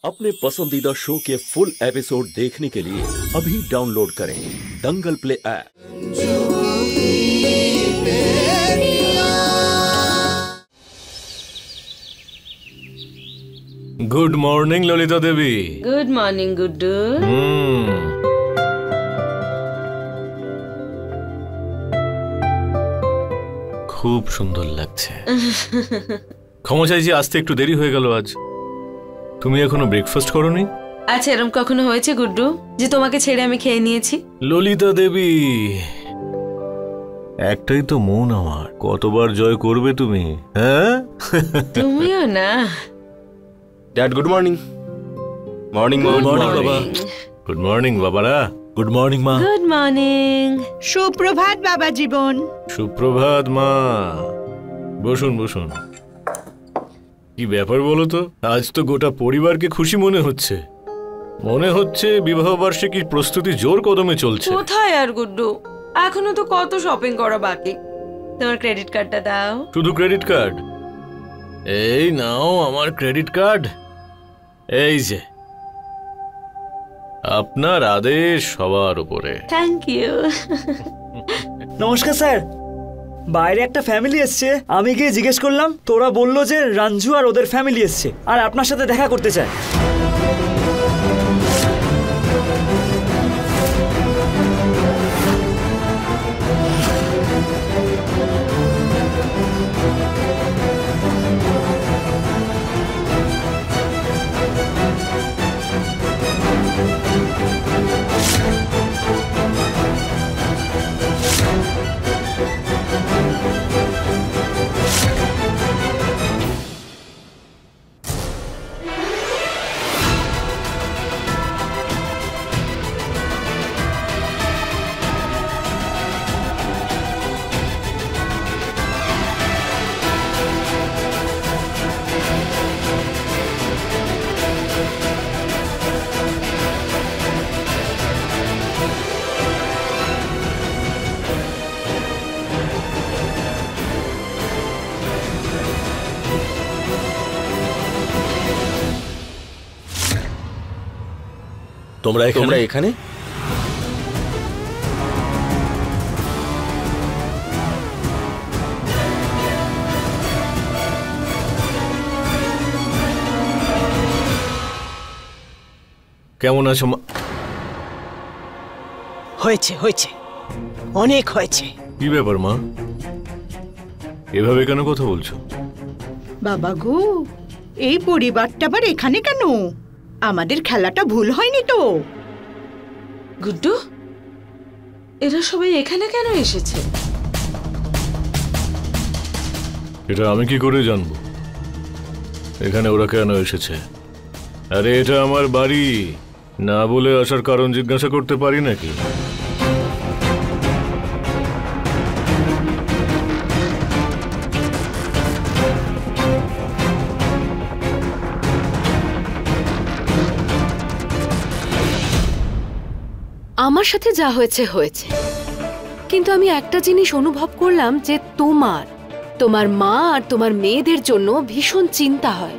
अपने पसंदीदा शो के फुल एपिसोड देखने के लिए अभी डाउनलोड करें Dangal play app. Good morning Lalita Devi. Good morning Guddu. খুব সুন্দর লাগছে। ক্ষমা চাইছি আসতে একটু দেরি হয়ে গেল আজ। তুমি এখনো ব্রেকফাস্ট করোনি? আচ্ছা, এরকম কখনো হয়েছে গুড্ডু যে তোমাকে ছেড়ে আমি খেয়ে নিয়েছি? ললিতা দেবী, একটাই তো মন আমার, কতবার জয় করবে তুমি? হ্যাঁ তুমিও না। Dad good morning. Morning morning বাবা। গুড মর্নিং বাবারা। গুড মর্নিং মা। Good morning. সুপ্রভাত বাবা জীবন। সুপ্রভাত মা। বসুন বসুন। কি ব্যাপার বলো তো, আজ তো গোটা পরিবারকে খুশি মনে হচ্ছে। মনে হচ্ছে বিবাহ বার্ষিকীর প্রস্তুতি জোর কদমে চলছে। কোথায় আর গুড্ডু, এখনো তো কত শপিং করা বাকি। তোমার ক্রেডিট কার্ডটা দাও। শুধু ক্রেডিট কার্ড? এই নাও আমার ক্রেডিট কার্ড। এই যে আপনার আদেশ সবার উপরে। Thank you. নমস্কার স্যার, বাইরে একটা ফ্যামিলি এসছে। আমি গিয়ে জিজ্ঞেস করলাম, তোরা বললো যে রঞ্জু আর ওদের ফ্যামিলি এসছে আর আপনার সাথে দেখা করতে চায়। তোমরা এখানে? কেমন আছো মা? হয়েছে হয়েছে, অনেক হয়েছে। কি ব্যাপার মা, এভাবে কেন কথা বলছো? বাবা গো, এই পরিবারটা আবার এখানে কেন? আমাদের খেলাটা ভুল হয়নি তো? গুড্ডু, এরা সবাই এখানে কেন এসেছে? এটা আমি কি করে জানবো এখানে ওরা কেন এসেছে? আরে এটা আমার বাড়ি, না বলে আসার কারণ জিজ্ঞাসা করতে পারি নাকি? আমার সাথে যা হয়েছে হয়েছে, কিন্তু আমি একটা জিনিস অনুভব করলাম যে তোমার মা আর তোমার মেয়েদের জন্য ভীষণ চিন্তা হয়।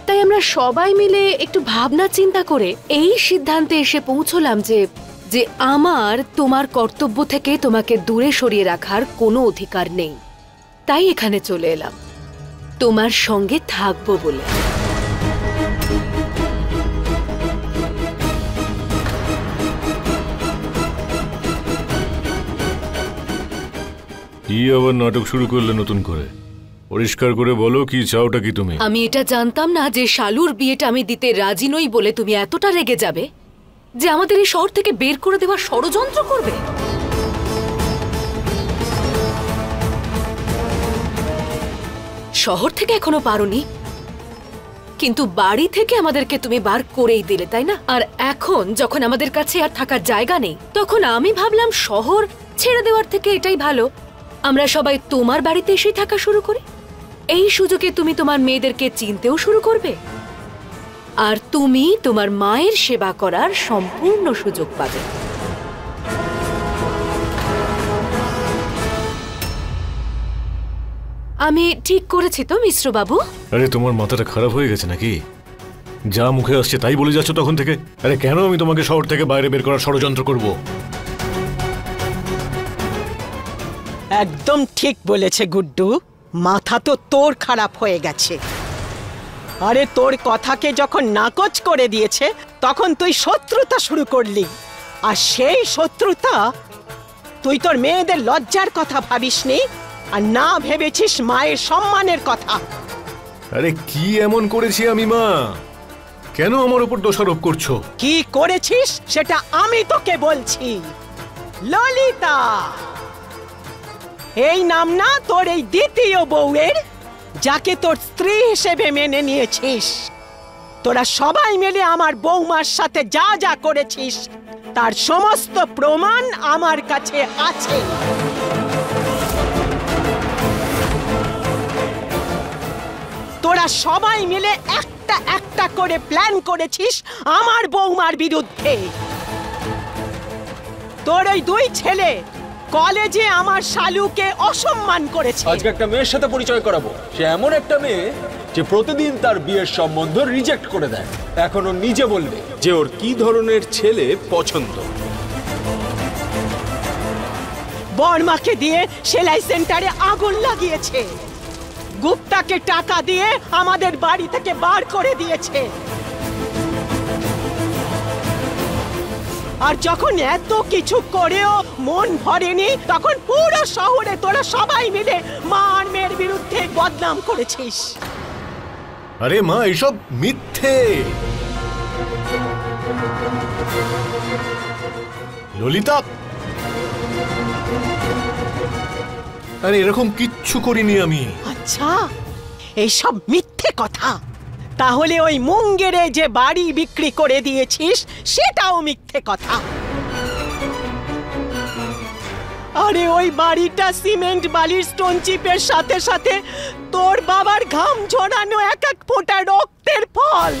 তাই আমরা সবাই মিলে একটু ভাবনা চিন্তা করে এই সিদ্ধান্তে এসে পৌঁছলাম যে আমার তোমার কর্তব্য থেকে তোমাকে দূরে সরিয়ে রাখার কোনো অধিকার নেই। তাই এখানে চলে এলাম তোমার সঙ্গে থাকবো বলে। কি আবার নাটক শুরু করলে নতুন করে? পরিষ্কার করে বলো, কি চাওটা কি তুমি? আমি এটা জানতাম না যে শালুর বিয়েটা আমি দিতে রাজি নই বলে তুমি এতটা রেগে যাবে যে আমাদের এই শহর থেকে বের করে দেওয়ার ষড়যন্ত্র করবে। শহর থেকে এখনো পারোনি, কিন্তু বাড়ি থেকে আমাদেরকে তুমি বার করেই দিলে, তাই না? আর এখন যখন আমাদের কাছে আর থাকার জায়গা নেই, তখন আমি ভাবলাম শহর ছেড়ে দেওয়ার থেকে এটাই ভালো আমরা সবাই তোমার বাড়িতে এসে থাকা শুরু করি। এই সুযোগে তুমি তোমার মেয়েদেরকে চিনতেও শুরু করবে আর তুমি তোমার মায়ের সেবা করার সম্পূর্ণ সুযোগ পাবে। আমি ঠিক করেছি তো মিশ্র বাবু? আরে তোমার মাথাটা খারাপ হয়ে গেছে নাকি? যা মুখে আসছে তাই বলে যাচ্ছ তখন থেকে। আরে কেন আমি তোমাকে শহর থেকে বাইরে বের করার ষড়যন্ত্র করব? একদম ঠিক বলেছে গুড্ডু, মাথা তো তোর খারাপ হয়ে গেছে। আরে তোর কথাকে যখন নাকচ করে দিয়েছে তখন তুই শত্রুতা শুরু করলি, আর সেই শত্রুতা তুই তোর মেয়েদের লজ্জার কথা ভাবিসনি, আর না ভেবেছিস মায়ের সম্মানের কথা। আরে কি এমন করেছি আমি মা? কেন আমার উপর দোষারোপ করছো? কি করেছিস সেটা আমি তোকে বলছি। ললিতা, এই নাম না তোর এই দ্বিতীয় বউয়ের, যাকে তোর স্ত্রী হিসেবে মেনে নিয়েছিস। তোরা সবাই মিলে আমার বৌমার সাথে যা যা করেছিস তার সমস্ত প্রমাণ আমার কাছে আছে। তোরা সবাই মিলে একটা একটা করে প্ল্যান করেছিস আমার বৌমার বিরুদ্ধে। তোর ওই দুই ছেলে কলেজে আমার শালুকে অসম্মান করেছে। আজকে একটা মেয়ের সাথে পরিচয় করাবো। সে এমন একটা মেয়ে যে প্রতিদিন তার বিয়ের সম্বন্ধ রিজেক্ট করে দেয়। এখন ও নিজে বলবে যে ওর কি ধরনের ছেলে পছন্দ। বর্মাকে দিয়ে সেলাই সেন্টারে আগুন লাগিয়েছে, গুপ্তাকে টাকা দিয়ে আমাদের বাড়ি থেকে বার করে দিয়েছে। আর যখন এত কিছু করেও মন ভরেনি তখন পুরো শহরে তোরা সবাই মিলে মা আর মেয়ের বিরুদ্ধে বদনাম করেছিস। আরে মা, এসব মিথ্যে। ললিতা, আরে এরকম কিচ্ছু করিনি আমি। আচ্ছা, এইসব মিথ্যে কথা। তাহলে ওই মুঙ্গেরে যে বাড়ি বিক্রি করে দিয়েছিস সেটাও মিথ্যে কথা। আরে ওই বাড়িটা সিমেন্ট বালির স্টোন চিপের সাথে সাথে তোর বাবার ঘাম ঝরানো এক এক ফোঁটা রক্তের ফল।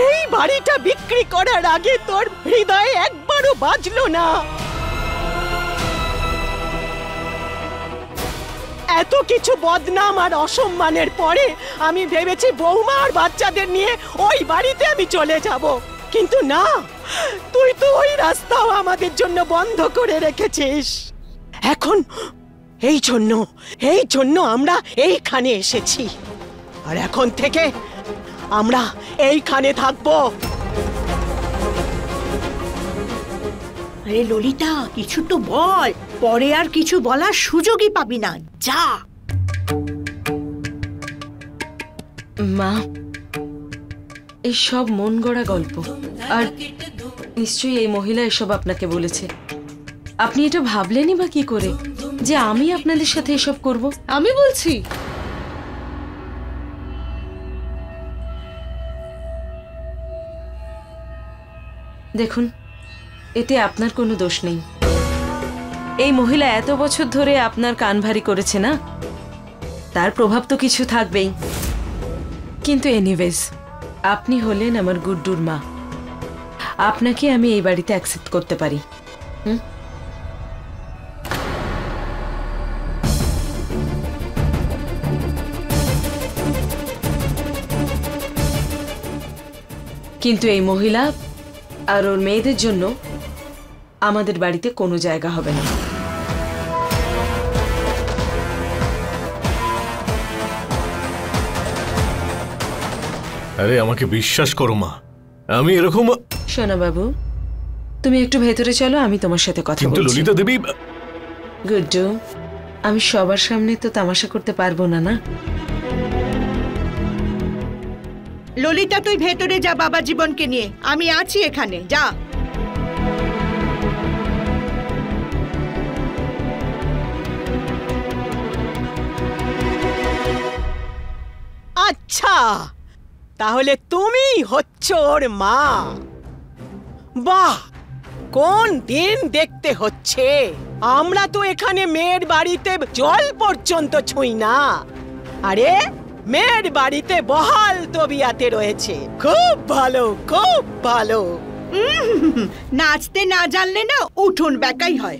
এই বাড়িটা বিক্রি করার আগে তোর হৃদয়ে একবারও বাজলো না। এত কিছু বদনাম আর অসম্মানের পরে আমি ভেবেছি বৌমা আর বাচ্চাদের নিয়ে ওই বাড়িতে আমি চলে যাব, কিন্তু না, তুই তো ওই রাস্তাও আমাদের জন্য বন্ধ করে রেখেছিস। এখন এই জন্য আমরা এইখানে এসেছি, আর এখন থেকে আমরা এইখানে থাকবো। আরে ললিতা, কিছু তো বল, পরে আর কিছু বলার সুযোগই পাবি না, যা। মা, এই সব মন গড়া গল্প, আর নিশ্চয়ই এই মহিলা এসব আপনাকে বলেছে। আপনি এটা ভাবলেনই বা কি করে যে আমি আপনাদের সাথে এসব করব? আমি বলছি। দেখুন, এতে আপনার কোনো দোষ নেই। এই মহিলা এত বছর ধরে আপনার কান ভারী করেছে না, তার প্রভাব তো কিছু থাকবেই। কিন্তু এনিওয়েজ, আপনি হলেন আমার গুড্ডুর মা, আপনাকে আমি এই বাড়িতে অ্যাকসেপ্ট করতে পারি। কিন্তু এই মহিলা আর ওর মেয়েদের জন্য আমাদের বাড়িতে কোনো জায়গা হবে না। আরে আমাকে বিশ্বাস করো মা, আমি এরকম। সোনা বাবু, তুমি একটু ভেতরে চলো, আমি তোমার সাথে কথা কিন্তু বলছি। ললিতা দেবী। গুড্ডু, আমি সবার সামনে তো তামাশা করতে পারবো না। না ললিতা, তুই ভেতরে যা বাবা জীবনকে নিয়ে, আমি আছি এখানে, যা। আচ্ছা, তাহলে তুমি হচ্ছ ওর মা। বাহ, কোন দিন দেখতে হচ্ছে। আমরা তো এখানে মেয়ের বাড়িতে জল পর্যন্ত ছুঁই না, আরে মেয়ের বাড়িতে বহাল তবিয়াতে রয়েছে। খুব ভালো, খুব ভালো। নাচতে না জানলে না উঠোন বেকাই হয়।